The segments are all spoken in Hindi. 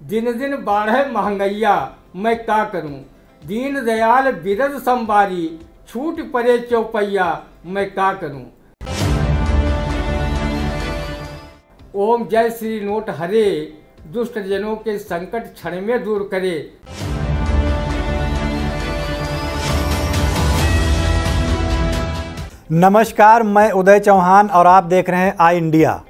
दिन दिन बाढ़े महंगैया मैं का करूं। दीन दयाल बिरद संबारी छूट पड़े चौपैया मैं का करूं। ओम जय श्री नोट हरे दुष्ट जनों के संकट क्षण में दूर करे। नमस्कार, मैं उदय चौहान और आप देख रहे हैं आई इंडिया।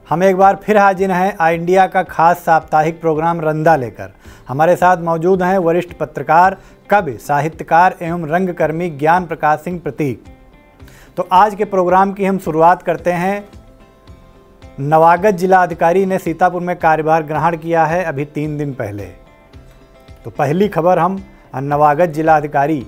हम एक बार फिर हाजिर हैं आई इंडिया का खास साप्ताहिक प्रोग्राम रंदा लेकर। हमारे साथ मौजूद हैं वरिष्ठ पत्रकार, कवि, साहित्यकार एवं रंगकर्मी ज्ञान प्रकाश सिंह प्रतीक। तो आज के प्रोग्राम की हम शुरुआत करते हैं। नवागत जिलाधिकारी ने सीतापुर में कार्यभार ग्रहण किया है अभी 3 दिन पहले। तो पहली खबर हम नवागत जिलाधिकारी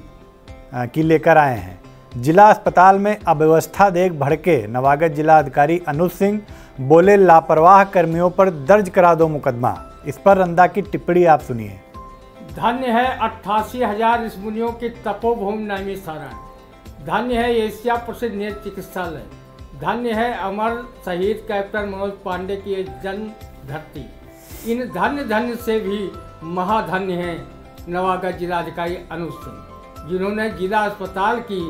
की लेकर आए हैं। जिला अस्पताल में अव्यवस्था देख भड़के नवागत जिलाधिकारी अनुज सिंह, बोले लापरवाह कर्मियों पर दर्ज करा दो मुकदमा। इस पर रंदा की टिप्पणी आप सुनिए। धन्य है 88,000 ऋषिमुनियों की तपोभूमि नैमिषारण्य। धन्य है एशिया प्रसिद्ध नेत्र चिकित्सालय। धन्य है अमर शहीद कैप्टन मनोज पांडे की जन्म धरती। इन धन्य धन्य से भी महाधन्य है नवागत जिलाधिकारी अनुज सिंह, जिन्होंने जिला अस्पताल की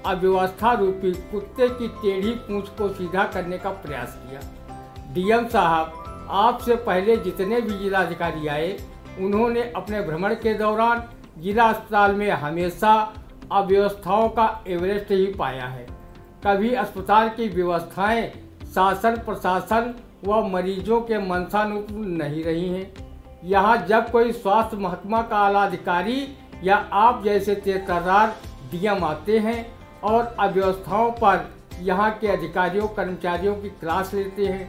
अव्यवस्था रूपी कुत्ते की टेढ़ी पूंछ को सीधा करने का प्रयास किया। डीएम साहब, आपसे पहले जितने भी जिलाधिकारी आए, उन्होंने अपने भ्रमण के दौरान जिला अस्पताल में हमेशा अव्यवस्थाओं का एवरेस्ट ही पाया है। कभी अस्पताल की व्यवस्थाएं शासन प्रशासन व मरीजों के मंशानुरूप नहीं रही हैं। यहाँ जब कोई स्वास्थ्य महकमा का आला अधिकारी या आप जैसे तेजतर्रार डीएम आते हैं और अव्यवस्थाओं पर यहाँ के अधिकारियों कर्मचारियों की क्लास लेते हैं,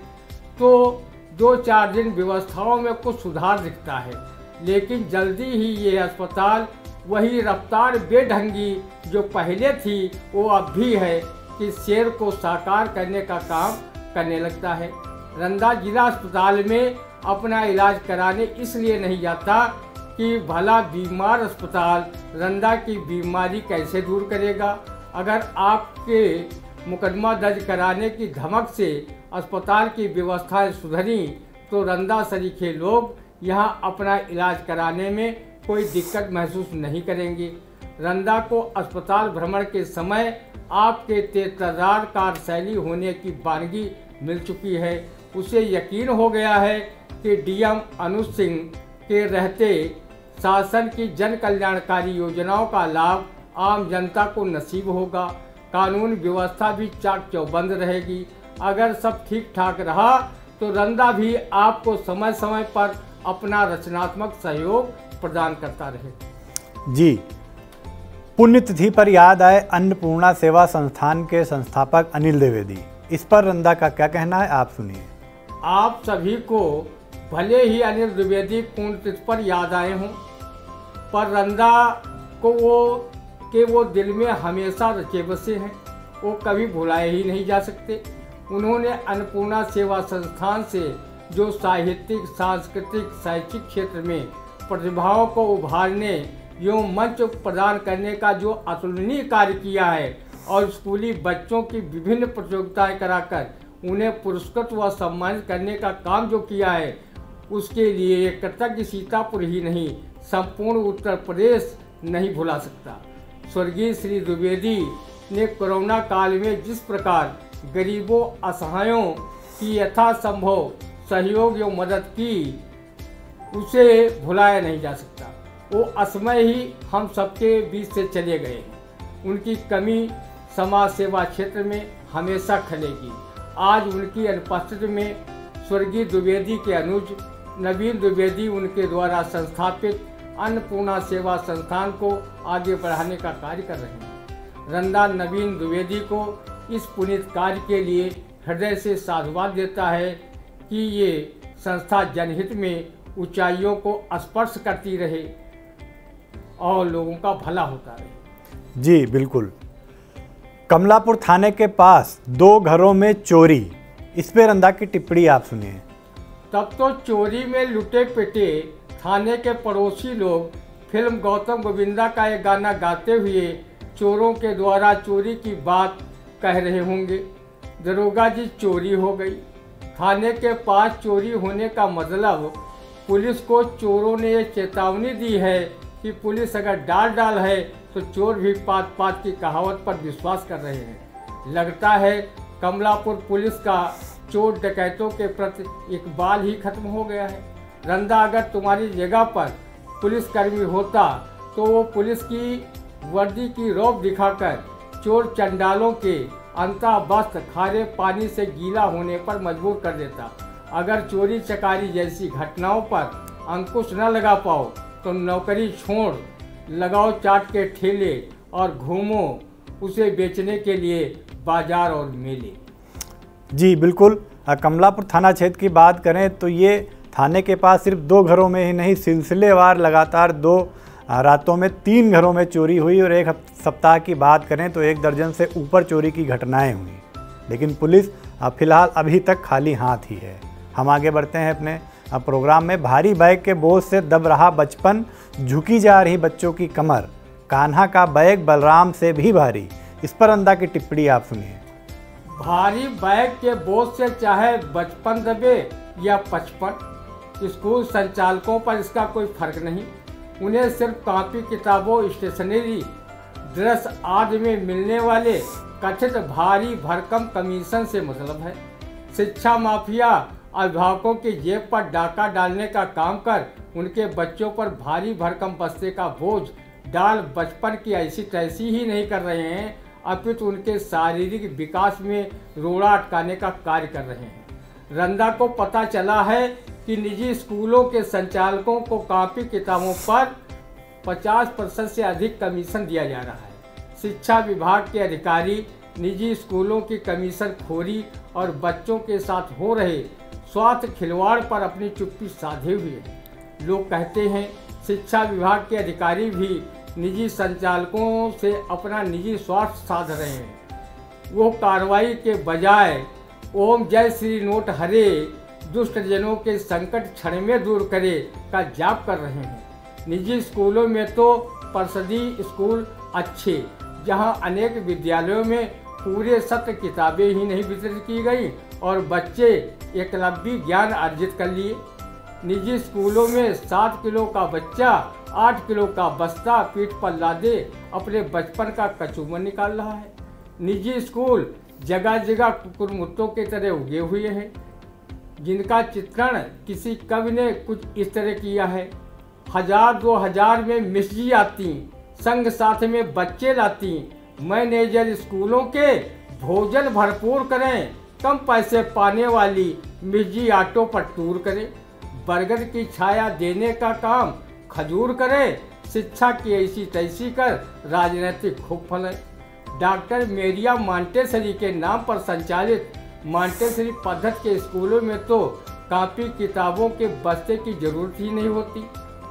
तो 2-4 दिन व्यवस्थाओं में कुछ सुधार दिखता है, लेकिन जल्दी ही ये अस्पताल वही रफ्तार बेढंगी जो पहले थी वो अब भी है कि शेर को साकार करने का काम करने लगता है। रंदा जिला अस्पताल में अपना इलाज कराने इसलिए नहीं जाता कि भला बीमार अस्पताल रंदा की बीमारी कैसे दूर करेगा। अगर आपके मुकदमा दर्ज कराने की धमक से अस्पताल की व्यवस्थाएं सुधरी तो रंदा सरीखे लोग यहां अपना इलाज कराने में कोई दिक्कत महसूस नहीं करेंगे। रंदा को अस्पताल भ्रमण के समय आपके तेजतर्रार कार्यशैली होने की वानगी मिल चुकी है। उसे यकीन हो गया है कि डीएम अनुज सिंह के रहते शासन की जन कल्याणकारी योजनाओं का लाभ आम जनता को नसीब होगा। कानून व्यवस्था भी चाक चौबंद रहेगी। अगर सब ठीक ठाक रहा तो रंदा भी आपको समय समय पर अपना रचनात्मक सहयोग प्रदान करता रहे। जी, पुण्यतिथि पर याद आए अन्नपूर्णा सेवा संस्थान के संस्थापक अनिल द्विवेदी। इस पर रंदा का क्या कहना है, आप सुनिए। आप सभी को भले ही अनिल द्विवेदी पुण्यतिथि पर याद आए हों, पर रंदा को वो दिल में हमेशा रचे बसे हैं। वो कभी भुलाए ही नहीं जा सकते। उन्होंने अन्नपूर्णा सेवा संस्थान से जो साहित्यिक, सांस्कृतिक, शैक्षिक क्षेत्र में प्रतिभाओं को उभारने एवं मंच प्रदान करने का जो अतुलनीय कार्य किया है और स्कूली बच्चों की विभिन्न प्रतियोगिताएं कराकर उन्हें पुरस्कृत व सम्मानित करने का काम जो किया है, उसके लिए कृतज्ञ सीतापुर ही नहीं संपूर्ण उत्तर प्रदेश नहीं भुला सकता। स्वर्गीय श्री द्विवेदी ने कोरोना काल में जिस प्रकार गरीबों असहायों की यथासंभव सहयोग एवं मदद की, उसे भुलाया नहीं जा सकता। वो असमय ही हम सबके बीच से चले गए हैं। उनकी कमी समाज सेवा क्षेत्र में हमेशा खलेगी। आज उनकी अनुपस्थिति में स्वर्गीय द्विवेदी के अनुज नवीन द्विवेदी उनके द्वारा संस्थापित अन्नपूर्णा सेवा संस्थान को आगे बढ़ाने का कार्य कर रहे हैं। रंदा नवीन द्विवेदी को इस पुनीत कार्य के लिए हृदय से साधुवाद देता है कि ये संस्था जनहित में ऊंचाइयों को स्पर्श करती रहे और लोगों का भला होता रहे। जी बिल्कुल। कमलापुर थाने के पास 2 घरों में चोरी, इस पे रंदा की टिप्पणी आप सुनिए। तब तो चोरी में लुटे पिटे थाने के पड़ोसी लोग फिल्म गौतम गोविंदा का एक गाना गाते हुए चोरों के द्वारा चोरी की बात कह रहे होंगे। दरोगा जी, चोरी हो गई। थाने के पास चोरी होने का मतलब पुलिस को चोरों ने ये चेतावनी दी है कि पुलिस अगर डाल है तो चोर भी पात पात की कहावत पर विश्वास कर रहे हैं। लगता है कमलापुर पुलिस का चोर डकैतों के प्रति इकबाल ही खत्म हो गया है। रंदा अगर तुम्हारी जगह पर पुलिसकर्मी होता तो वो पुलिस की वर्दी की रौब दिखाकर चोर चंडालों के अंतःवस्त्र खारे पानी से गीला होने पर मजबूर कर देता। अगर चोरी चकारी जैसी घटनाओं पर अंकुश न लगा पाओ तो नौकरी छोड़ लगाओ चाट के ठेले और घूमो उसे बेचने के लिए बाजार और मेले। जी बिल्कुल, कमलापुर थाना क्षेत्र की बात करें तो ये थाने के पास सिर्फ 2 घरों में ही नहीं, सिलसिलेवार लगातार 2 रातों में 3 घरों में चोरी हुई और एक सप्ताह की बात करें तो 1 दर्जन से ऊपर चोरी की घटनाएं हुई। लेकिन पुलिस फिलहाल अभी तक खाली हाथ ही है। हम आगे बढ़ते हैं अपने प्रोग्राम में। भारी बैग के बोझ से दब रहा बचपन, झुकी जा रही बच्चों की कमर, कान्हा का बैग बलराम से भी भारी। इस पर रंदा की टिप्पणी आप सुनिए। भारी बैग के बोझ से चाहे बचपन दबे या 55, स्कूल संचालकों पर इसका कोई फर्क नहीं। उन्हें सिर्फ कॉपी किताबों, स्टेशनरी, ड्रेस आदि में मिलने वाले कथित भारी भरकम कमीशन से मतलब है। शिक्षा माफिया अभिभावकों की जेब पर डाका डालने का काम कर उनके बच्चों पर भारी भरकम बस्ते का बोझ डाल बचपन की ऐसी तैसी ही नहीं कर रहे हैं, अपितु उनके शारीरिक विकास में रोड़ा अटकाने का कार्य कर रहे हैं। रंदा को पता चला है कि निजी स्कूलों के संचालकों को कॉपी किताबों पर 50% से अधिक कमीशन दिया जा रहा है। शिक्षा विभाग के अधिकारी निजी स्कूलों की कमीशन खोरी और बच्चों के साथ हो रहे स्वार्थ खिलवाड़ पर अपनी चुप्पी साधे हुए हैं। लोग कहते हैं शिक्षा विभाग के अधिकारी भी निजी संचालकों से अपना निजी स्वार्थ साध रहे हैं। वो कार्रवाई के बजाय ओम जय श्री नोट हरे, दुष्ट जनों के संकट क्षण में दूर करे का जाप कर रहे हैं। निजी स्कूलों में तो परिषदी स्कूल अच्छे, जहां अनेक विद्यालयों में पूरे सत्र किताबें ही नहीं वितरित की गई और बच्चे एकलव्य ज्ञान अर्जित कर लिए। निजी स्कूलों में 7 किलो का बच्चा 8 किलो का बस्ता पीठ पर लादे अपने बचपन का कचूमर निकाल रहा है। निजी स्कूल जगह जगह कुकुरमुत्तों के तरह उगे हुए हैं, जिनका चित्रण किसी कवि ने कुछ इस तरह किया है। 1000-2000 में मिस्जी आती, संग साथ में बच्चे लाती, मैनेजर स्कूलों के भोजन भरपूर करें, कम पैसे पाने वाली मिस्जी ऑटो पर टूर करें, बरगद की छाया देने का काम खजूर करे, शिक्षा की ऐसी तैसी कर राजनीतिक खूब फले। डॉक्टर मेरिया मॉन्टेसरी के नाम पर संचालित मॉन्टेसरी पद्धति के स्कूलों में तो कॉपी किताबों के बस्ते की जरूरत ही नहीं होती।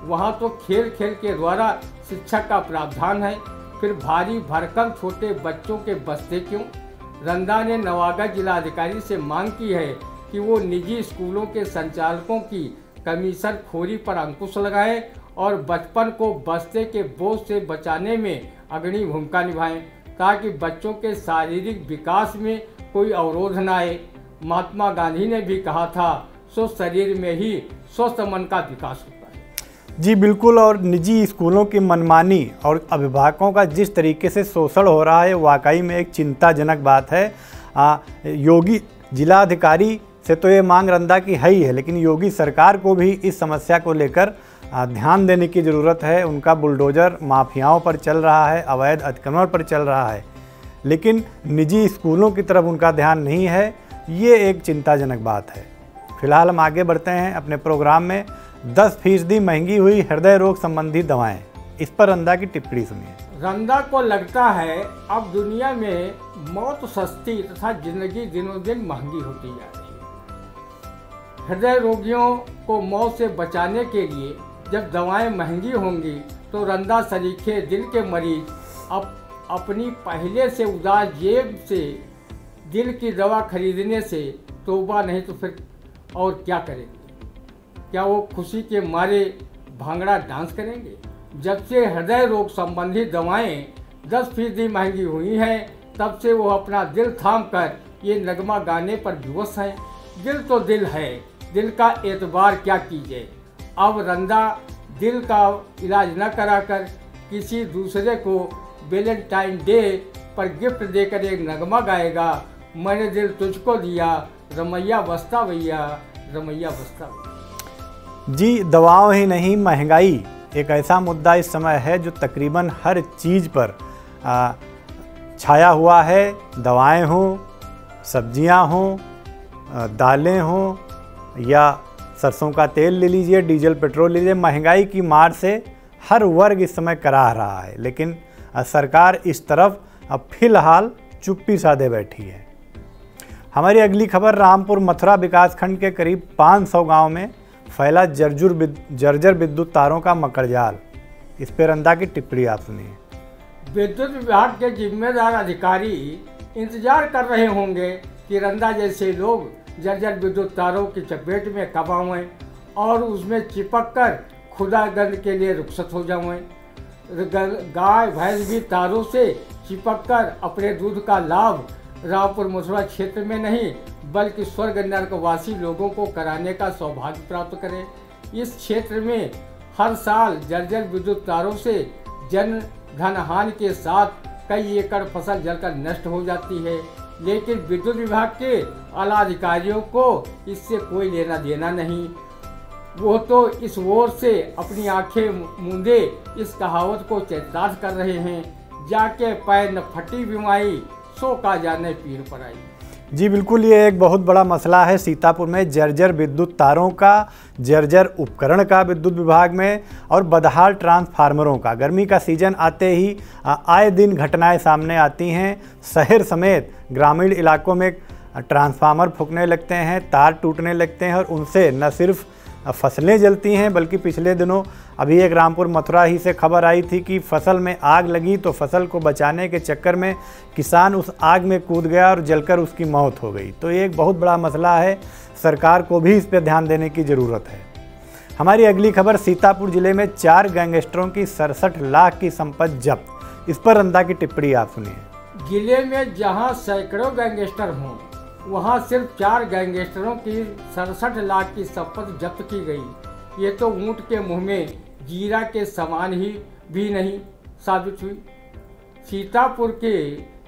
वहाँ तो खेल खेल के द्वारा शिक्षा का प्रावधान है, फिर भारी भरकम छोटे बच्चों के बस्ते क्यों? रंदा ने नवागढ़ जिलाधिकारी से मांग की है कि वो निजी स्कूलों के संचालकों की कमीशन खोरी पर अंकुश लगाएं और बचपन को बस्ते के बोझ से बचाने में अग्रणी भूमिका निभाएं, ताकि बच्चों के शारीरिक विकास में कोई अवरोध न आए। महात्मा गांधी ने भी कहा था, स्वस्थ शरीर में ही स्वस्थ मन का विकास होता है। जी बिल्कुल, और निजी स्कूलों की मनमानी और अभिभावकों का जिस तरीके से शोषण हो रहा है वाकई में एक चिंताजनक बात है। योगी जिलाधिकारी से तो ये मांग रंदा की है ही है, लेकिन योगी सरकार को भी इस समस्या को लेकर ध्यान देने की ज़रूरत है। उनका बुलडोजर माफियाओं पर चल रहा है, अवैध अतिक्रमण पर चल रहा है, लेकिन निजी स्कूलों की तरफ उनका ध्यान नहीं है। ये एक चिंताजनक बात है। फिलहाल हम आगे बढ़ते हैं अपने प्रोग्राम में। 10% महंगी हुई हृदय रोग संबंधी दवाएं, इस पर रंदा की टिप्पणी सुनिए। रंदा को लगता है अब दुनिया में मौत सस्ती तथा जिंदगी दिनों दिन महंगी होती जा रही है। हृदय रोगियों को मौत से बचाने के लिए जब दवाएं महंगी होंगी तो रंदा सरीखे दिल के मरीज अपनी पहले से उदार जेब से दिल की दवा खरीदने से तौबा नहीं तो फिर और क्या करेंगे? क्या वो खुशी के मारे भांगड़ा डांस करेंगे? जब से हृदय रोग संबंधी दवाएं 10% महंगी हुई हैं, तब से वो अपना दिल थाम कर ये नगमा गाने पर विवश हैं। दिल तो दिल है, दिल का एतबार क्या कीजिए, अब रंदा दिल का इलाज न कराकर किसी दूसरे को वैलेंटाइन डे पर गिफ्ट देकर एक नगमा गाएगा, मैंने दिल तुझको दिया, रमैया बस्ता भैया, रमैया बस्ता भैया। जी, दवाओं ही नहीं, महंगाई एक ऐसा मुद्दा इस समय है जो तकरीबन हर चीज़ पर छाया हुआ है। दवाएं हों, सब्जियां हों, दालें हों या सरसों का तेल ले लीजिए, डीजल पेट्रोल ले लीजिए, महंगाई की मार से हर वर्ग इस समय कराह रहा है। लेकिन सरकार इस तरफ अब फिलहाल चुप्पी साधे बैठी है। हमारी अगली खबर, रामपुर मथुरा विकासखंड के करीब 500 गांव में फैला जर्जर विद्युत तारों का मकड़जाल। इस पर रंदा की टिप्पणी आप सुनिए। विद्युत विभाग के जिम्मेदार अधिकारी इंतजार कर रहे होंगे कि रंदा जैसे लोग जर्जर विद्युत तारों की चपेट में कब आएं और उसमें चिपक कर खुदागंद के लिए रुखसत हो जाएं। गाय भैंस भी तारों से चिपक कर अपने दूध का लाभ रामपुर मथुरा क्षेत्र में नहीं बल्कि स्वर्ग नरकवासी लोगों को कराने का सौभाग्य प्राप्त करें। इस क्षेत्र में हर साल जर्जर विद्युत तारों से जन धन हानि के साथ कई एकड़ फसल जलकर नष्ट हो जाती है, लेकिन विद्युत विभाग के आला अधिकारियों को इससे कोई लेना देना नहीं। वो तो इस ओर से अपनी आंखें मूंदे इस कहावत को चरितार्थ कर रहे हैं, जाके पैर न फटी बीमारी सो का जाने पीर पर आई। जी बिल्कुल, ये एक बहुत बड़ा मसला है सीतापुर में, जर्जर विद्युत तारों का, जर्जर उपकरण का विद्युत विभाग में और बदहाल ट्रांसफार्मरों का। गर्मी का सीजन आते ही आए दिन घटनाएं सामने आती हैं। शहर समेत ग्रामीण इलाकों में ट्रांसफार्मर फूकने लगते हैं, तार टूटने लगते हैं और उनसे न सिर्फ फसलें जलती हैं बल्कि पिछले दिनों अभी एक रामपुर मथुरा ही से खबर आई थी कि फसल में आग लगी तो फसल को बचाने के चक्कर में किसान उस आग में कूद गया और जलकर उसकी मौत हो गई। तो ये एक बहुत बड़ा मसला है, सरकार को भी इस पर ध्यान देने की ज़रूरत है। हमारी अगली खबर, सीतापुर जिले में 4 गैंगस्टरों की 67 लाख की संपत्ति जब्त। इस पर रंदा की टिप्पणी आप सुनिए। जिले में जहां सैकड़ों गैंगस्टर हों वहां सिर्फ 4 गैंगस्टरों की 67 लाख की संपत्ति जब्त की गई। ये तो ऊंट के मुंह में जीरा के समान ही भी नहीं साबित हुई। सीतापुर के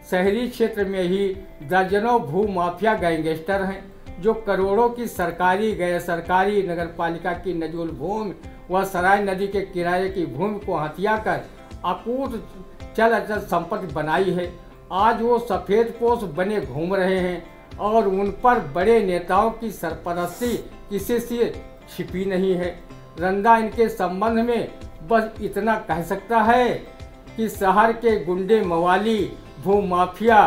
शहरी क्षेत्र में ही दर्जनों भू माफिया गैंगस्टर हैं जो करोड़ों की सरकारी गैर सरकारी नगरपालिका की नजूल भूमि व सराय नदी के किराए की भूमि को हथिया कर अकूत चल अचल संपत्ति बनाई है। आज वो सफ़ेद पोश बने घूम रहे हैं और उन पर बड़े नेताओं की सरपरस्ती किसी से छिपी नहीं है। रंदा इनके संबंध में बस इतना कह सकता है कि शहर के गुंडे मवाली भूमाफिया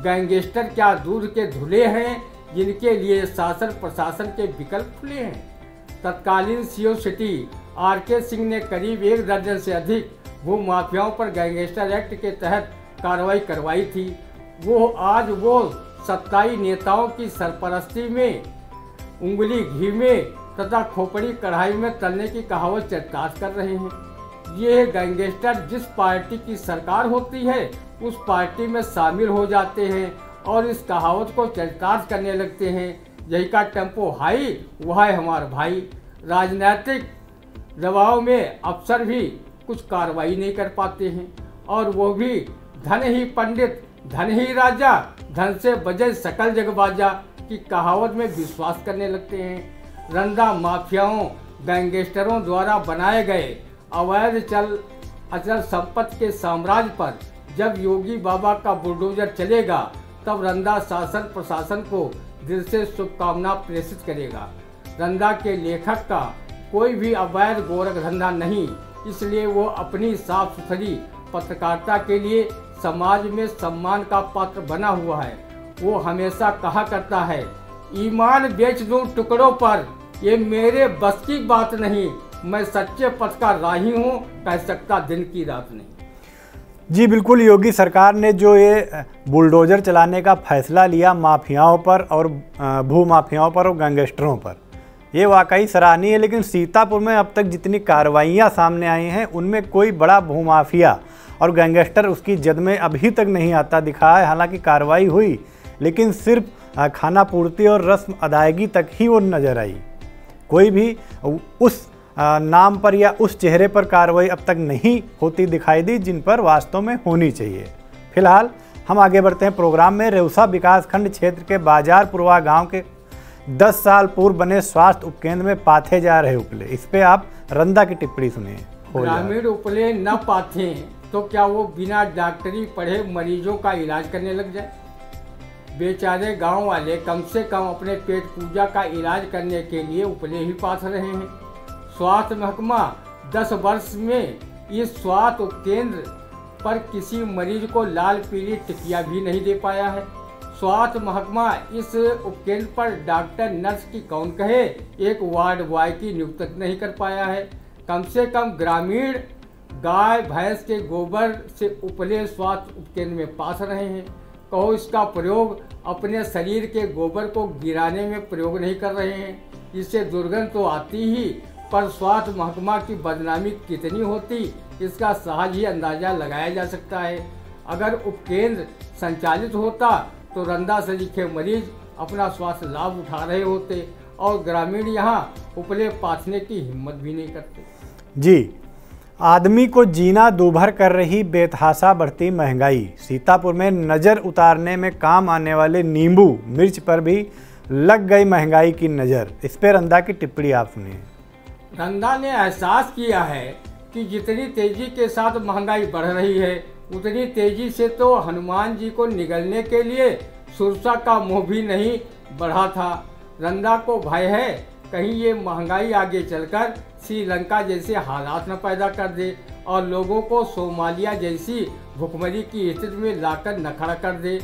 गैंगस्टर क्या दूध के धुले हैं जिनके लिए शासन प्रशासन के विकल्प खुले हैं। तत्कालीन सीओ सिटी आर.के. सिंह ने करीब 1 दर्जन से अधिक भूमाफियाओं पर गैंगस्टर एक्ट के तहत कार्रवाई करवाई थी। वो आज वो सत्ताई नेताओं की सरपरस्ती में उंगली घी में तथा खोपड़ी कढ़ाई में तलने की कहावत चरितार्थ कर रहे हैं। ये गैंगस्टर जिस पार्टी की सरकार होती है उस पार्टी में शामिल हो जाते हैं और इस कहावत को चरितार्थ करने लगते हैं, यही का टेम्पो हाई वह है हमारा भाई। राजनीतिक दबाव में अफसर भी कुछ कार्रवाई नहीं कर पाते हैं और वो भी धन ही पंडित धन ही राजा धन से बजे सकल जग बाजा की कहावत में विश्वास करने लगते हैं। रंदा माफियाओं गैंगस्टरों द्वारा बनाए गए अवैध चल अचल संपत्ति के साम्राज्य पर जब योगी बाबा का बुलडोजर चलेगा तब रंदा शासन प्रशासन को दिल से शुभकामना प्रेषित करेगा। रंदा के लेखक का कोई भी अवैध गोरख धंधा नहीं, इसलिए वो अपनी साफ सुथरी पत्रकारिता के लिए समाज में सम्मान का पात्र बना हुआ है। वो हमेशा कहा करता है, ईमान बेच दूं टुकड़ों पर, ये मेरे बस की बात नहीं, मैं सच्चे पथ का राही हूँ, कह सकता दिन की रात नहीं। जी बिल्कुल, योगी सरकार ने जो ये बुलडोजर चलाने का फैसला लिया माफियाओं पर और भू माफियाओं पर और गैंगस्टरों पर, ये वाकई सराहनीय है। लेकिन सीतापुर में अब तक जितनी कार्रवाइयाँ सामने आई हैं उनमें कोई बड़ा भूमाफिया और गैंगस्टर उसकी जद में अभी तक नहीं आता दिखा है। हालांकि कार्रवाई हुई लेकिन सिर्फ खाना पूर्ति और रस्म अदायगी तक ही वो नज़र आई। कोई भी उस नाम पर या उस चेहरे पर कार्रवाई अब तक नहीं होती दिखाई दी जिन पर वास्तव में होनी चाहिए। फिलहाल हम आगे बढ़ते हैं प्रोग्राम में। रेउसा विकासखंड क्षेत्र के बाजारपुरवा गांव के 10 साल पूर्व बने स्वास्थ्य उपकेंद्र में पाथे जा रहे उपले, इस पे आप रंदा की टिप्पणी सुनिए। ग्रामीण उपले न पाथे तो क्या वो बिना डॉक्टरी पढ़े मरीजों का इलाज करने लग जाए? बेचारे गांव वाले कम से कम अपने पेट पूजा का इलाज करने के लिए उपले ही पाथ रहे हैं। स्वास्थ्य महकमा 10 वर्ष में इस स्वास्थ्य उपकेंद्र पर किसी मरीज को लाल पीली टिकिया भी नहीं दे पाया है। स्वास्थ्य महकमा इस उपकेंद्र पर डॉक्टर नर्स की कौन कहे, एक वार्ड बॉय की नियुक्ति नहीं कर पाया है। कम से कम ग्रामीण गाय भैंस के गोबर से उपले स्वास्थ्य उपकेंद्र में पास रहे हैं। कहो इसका प्रयोग अपने शरीर के गोबर को गिराने में प्रयोग नहीं कर रहे हैं। इससे दुर्गंध तो आती ही, पर स्वास्थ्य महकमा की बदनामी कितनी होती इसका सहज ही अंदाजा लगाया जा सकता है। अगर उपकेंद्र संचालित होता तो रंदा सरीखे मरीज अपना स्वास्थ्य लाभ उठा रहे होते और ग्रामीण यहाँ उपले पाथने की हिम्मत भी नहीं करते। जी, आदमी को जीना दूभर कर रही बेतहाशा बढ़ती महंगाई। सीतापुर में नज़र उतारने में काम आने वाले नींबू मिर्च पर भी लग गई महंगाई की नज़र, इस पर रंदा की टिप्पणी आप सुनिए। रंदा ने एहसास किया है कि जितनी तेजी के साथ महंगाई बढ़ रही है उतनी तेजी से तो हनुमान जी को निगलने के लिए सुरसा का मुँह भी नहीं बढ़ा था। रंदा को भय है कहीं ये महंगाई आगे चलकर श्रीलंका जैसे हालात न पैदा कर दे और लोगों को सोमालिया जैसी भुखमरी की स्थिति में लाकर न खड़ा कर दे।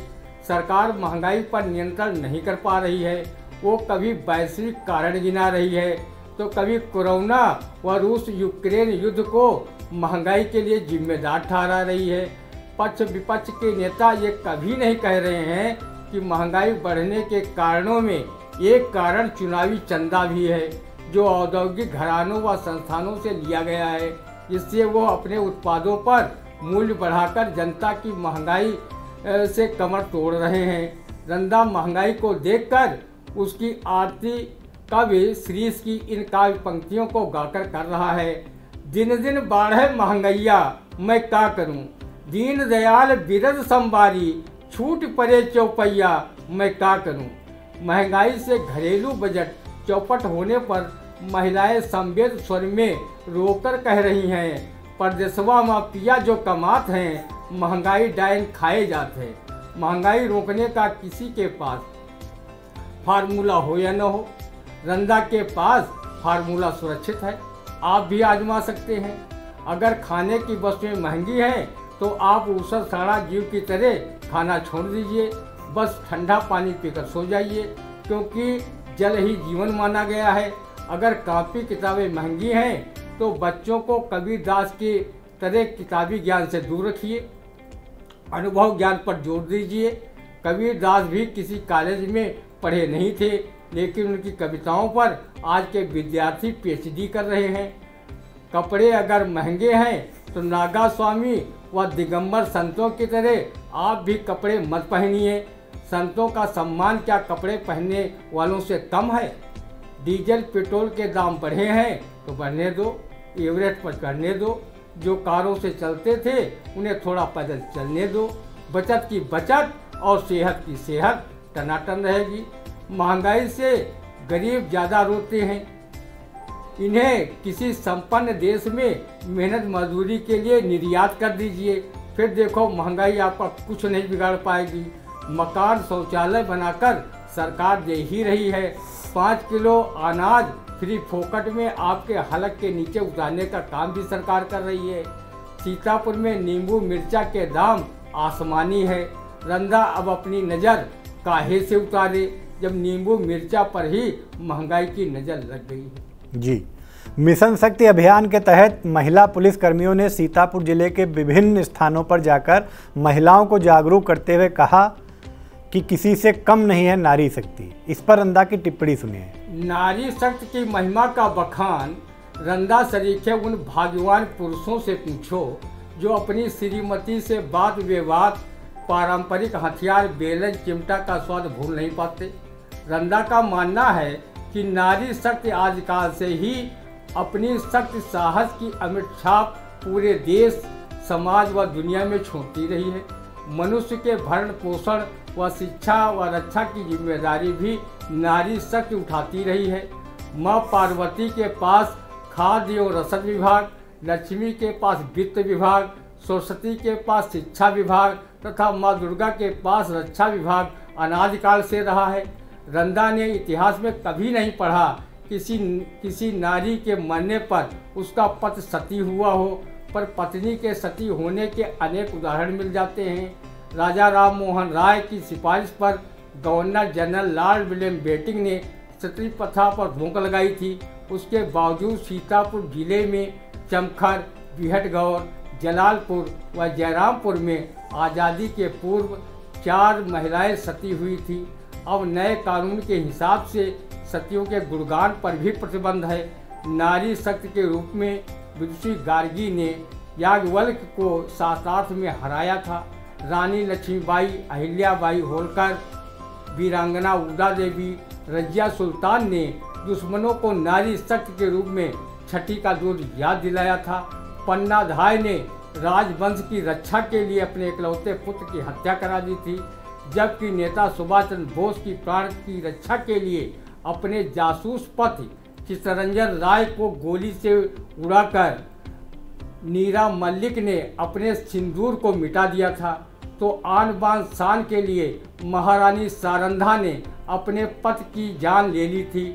सरकार महंगाई पर नियंत्रण नहीं कर पा रही है। वो कभी वैश्विक कारण गिना रही है तो कभी कोरोना व रूस यूक्रेन युद्ध को महंगाई के लिए जिम्मेदार ठहरा रही है। पक्ष विपक्ष के नेता ये कभी नहीं कह रहे हैं कि महंगाई बढ़ने के कारणों में एक कारण चुनावी चंदा भी है जो औद्योगिक घरानों व संस्थानों से लिया गया है। इससे वो अपने उत्पादों पर मूल्य बढ़ाकर जनता की महंगाई से कमर तोड़ रहे हैं। रंदा महंगाई को देखकर उसकी आरती कवि श्रीश की इन काव्य पंक्तियों को गाकर कर रहा है। दिन दिन बाढ़े महंगैया मैं क्या करूं, दीन दयाल बिरद संबारी छूट पड़े चौपैया मैं क्या करूं। महंगाई से घरेलू बजट चौपट होने पर महिलाएं संवेद स्वर में रोकर कह रही हैं, परदेसवा माफिया जो कमात हैं महंगाई डायन खाए जाते हैं। महंगाई रोकने का किसी के पास फार्मूला हो या न हो, रंदा के पास फार्मूला सुरक्षित है। आप भी आजमा सकते हैं। अगर खाने की वस्तुएं महंगी हैं तो आप ऊसर साड़ा जीव की तरह खाना छोड़ दीजिए, बस ठंडा पानी पीकर सो जाइए, क्योंकि जल ही जीवन माना गया है। अगर कॉपी किताबें महंगी हैं तो बच्चों को कबीर दास की तरह किताबी ज्ञान से दूर रखिए, अनुभव ज्ञान पर जोर दीजिए। कबीर दास भी किसी कॉलेज में पढ़े नहीं थे, लेकिन उनकी कविताओं पर आज के विद्यार्थी पीएचडी कर रहे हैं। कपड़े अगर महंगे हैं तो नागा स्वामी व दिगंबर संतों की तरह आप भी कपड़े मत पहनिए। संतों का सम्मान क्या कपड़े पहनने वालों से कम है? डीजल पेट्रोल के दाम बढ़े हैं तो बढ़ने दो, एवरेज पर करने दो। जो कारों से चलते थे उन्हें थोड़ा पैदल चलने दो। बचत की बचत और सेहत की सेहत टनाटन रहेगी। महंगाई से गरीब ज़्यादा रोते हैं। इन्हें किसी संपन्न देश में मेहनत मजदूरी के लिए निर्यात कर दीजिए, फिर देखो महंगाई आपका कुछ नहीं बिगाड़ पाएगी। मकान शौचालय बनाकर सरकार दे ही रही है। 5 किलो अनाज फ्री फोकट में आपके हलक के नीचे उतारने का काम भी सरकार कर रही है। सीतापुर में नींबू मिर्चा के दाम आसमानी है। रंदा अब अपनी नज़र काहे से उतारे जब नींबू मिर्चा पर ही महंगाई की नज़र लग गई है। जी, मिशन शक्ति अभियान के तहत महिला पुलिस कर्मियों ने सीतापुर जिले के विभिन्न स्थानों पर जाकर महिलाओं को जागरूक करते हुए कहा कि किसी से कम नहीं है नारी शक्ति। इस पर रंदा की टिप्पणी सुनिए। नारी शक्ति की महिमा का बखान रंदा सरीखे उन भाग्यवान पुरुषों से पूछो जो अपनी श्रीमती से वाद विवाद पारंपरिक हथियार बेलन चिमटा का स्वाद भूल नहीं पाते। रंदा का मानना है कि नारी शक्ति आजकल से ही अपनी सख्त साहस की अमिट छाप पूरे देश, समाज व दुनिया में छोड़ती रही है। मनुष्य के भरण पोषण व शिक्षा व रक्षा की जिम्मेदारी भी नारी शक्ति उठाती रही है। माँ पार्वती के पास खाद्य एवं रसद विभाग, लक्ष्मी के पास वित्त विभाग, सरस्वती के पास शिक्षा विभाग तथा माँ दुर्गा के पास रक्षा विभाग अनादिकाल से रहा है। रंदा ने इतिहास में कभी नहीं पढ़ा किसी नारी के मरने पर उसका पति सती हुआ हो, पर पत्नी के सती होने के अनेक उदाहरण मिल जाते हैं। राजा राम मोहन राय की सिफारिश पर governor general Lord William Bentinck ने सती प्रथा पर रोक लगाई थी। उसके बावजूद सीतापुर जिले में चमखर, बिहटगौर, जलालपुर व जयरामपुर में आज़ादी के पूर्व 4 महिलाएं सती हुई थी। अब नए कानून के हिसाब से सतियों के गुणगान पर भी प्रतिबंध है। नारी शक्ति के रूप में विदुषी गार्गी ने याज्ञवल्क्य को शास्त्रार्थ में हराया था। रानी लक्ष्मीबाई, अहिल्याबाई होलकर, वीरांगना उदा देवी, रजिया सुल्तान ने दुश्मनों को नारी शक्ति के रूप में छठी का दूध याद दिलाया था। पन्नाधाय ने राजवंश की रक्षा के लिए अपने इकलौते पुत्र की हत्या करा दी थी, जबकि नेता सुभाष चंद्र बोस की प्राण की रक्षा के लिए अपने जासूस पति चित्तरंजन राय को गोली से उड़ाकर नीरा मल्लिक ने अपने सिंदूर को मिटा दिया था, तो आन बान शान के लिए महारानी सारंधा ने अपने पति की जान ले ली थी।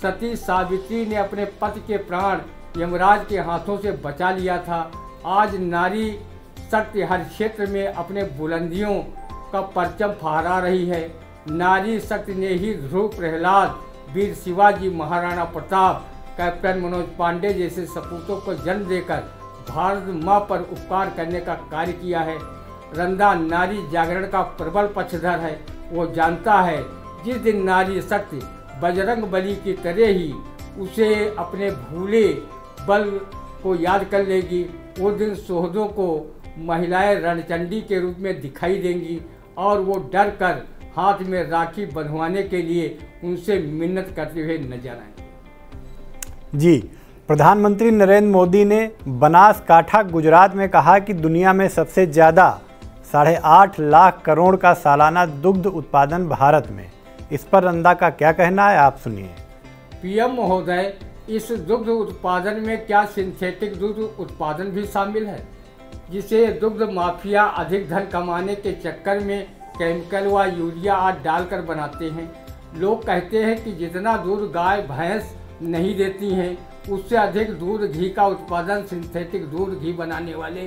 सती सावित्री ने अपने पति के प्राण यमराज के हाथों से बचा लिया था। आज नारी शक्ति हर क्षेत्र में अपने बुलंदियों का परचम फहरा रही है। नारी शक्ति ने ही ध्रुव प्रहलाद, वीर शिवाजी, महाराणा प्रताप, कैप्टन मनोज पांडे जैसे सपूतों को जन्म देकर भारत माँ पर उपकार करने का कार्य किया है। रंदा नारी जागरण का प्रबल पक्षधर है। वो जानता है जिस दिन नारी शक्ति बजरंग बली की तरह ही उसे अपने भूले बल को याद कर लेगी, वो दिन सोहदों को महिलाएं रणचंडी के रूप में दिखाई देंगी और वो डर कर हाथ में राखी बंधवाने के लिए उनसे मिन्नत करते हुए नजर आएंगे। जी, प्रधानमंत्री नरेंद्र मोदी ने बनासकाठा गुजरात में कहा कि दुनिया में सबसे ज़्यादा 8.5 लाख करोड़ का सालाना दुग्ध उत्पादन भारत में। इस पर रंदा का क्या कहना है, आप सुनिए। पीएम महोदय, इस दुग्ध उत्पादन में क्या सिंथेटिक दुग्ध उत्पादन भी शामिल है, जिसे दुग्ध माफिया अधिक धन कमाने के चक्कर में केमिकल व यूरिया आदि डालकर बनाते हैं? लोग कहते हैं कि जितना दूध गाय भैंस नहीं देती हैं, उससे अधिक दूध घी का उत्पादन सिंथेटिक दूध घी बनाने वाले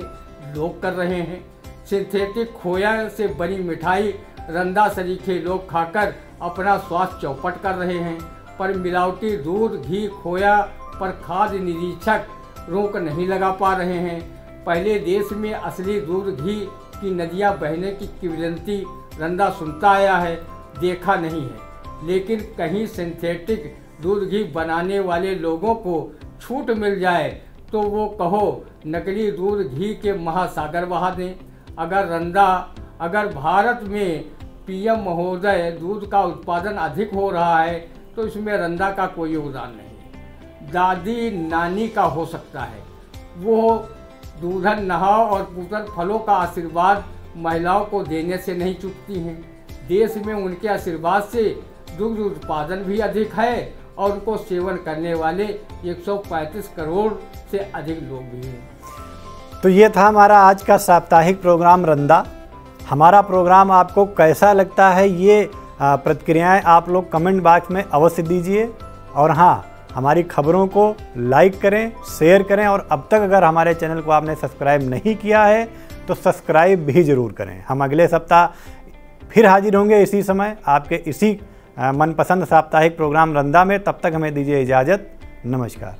लोग कर रहे हैं। सिंथेटिक खोया से बनी मिठाई रंदा सरीखे लोग खाकर अपना स्वास्थ्य चौपट कर रहे हैं, पर मिलावटी दूध घी खोया पर खाद्य निरीक्षक रोक नहीं लगा पा रहे हैं। पहले देश में असली दूध घी की नदियां बहने की किंवदंती रंदा सुनता आया है, देखा नहीं है, लेकिन कहीं सिंथेटिक दूध घी बनाने वाले लोगों को छूट मिल जाए तो वो कहो नकली दूध घी के महासागर बहा दें। अगर भारत में पीएम महोदय दूध का उत्पादन अधिक हो रहा है तो इसमें रंदा का कोई योगदान नहीं। दादी नानी का हो सकता है, वो दूधन नहाओ और पुत्र फलों का आशीर्वाद महिलाओं को देने से नहीं चूकती हैं। देश में उनके आशीर्वाद से दुग्ध उत्पादन भी अधिक है और उनको सेवन करने वाले 135 करोड़ से अधिक लोग भी हैं। तो ये था हमारा आज का साप्ताहिक प्रोग्राम रंदा। हमारा प्रोग्राम आपको कैसा लगता है, ये प्रतिक्रियाएं आप लोग कमेंट बॉक्स में अवश्य दीजिए। और हाँ, हमारी खबरों को लाइक करें, शेयर करें, और अब तक अगर हमारे चैनल को आपने सब्सक्राइब नहीं किया है तो सब्सक्राइब भी ज़रूर करें। हम अगले सप्ताह फिर हाजिर होंगे इसी समय आपके इसी मनपसंद साप्ताहिक प्रोग्राम रंदा में। तब तक हमें दीजिए इजाज़त। नमस्कार।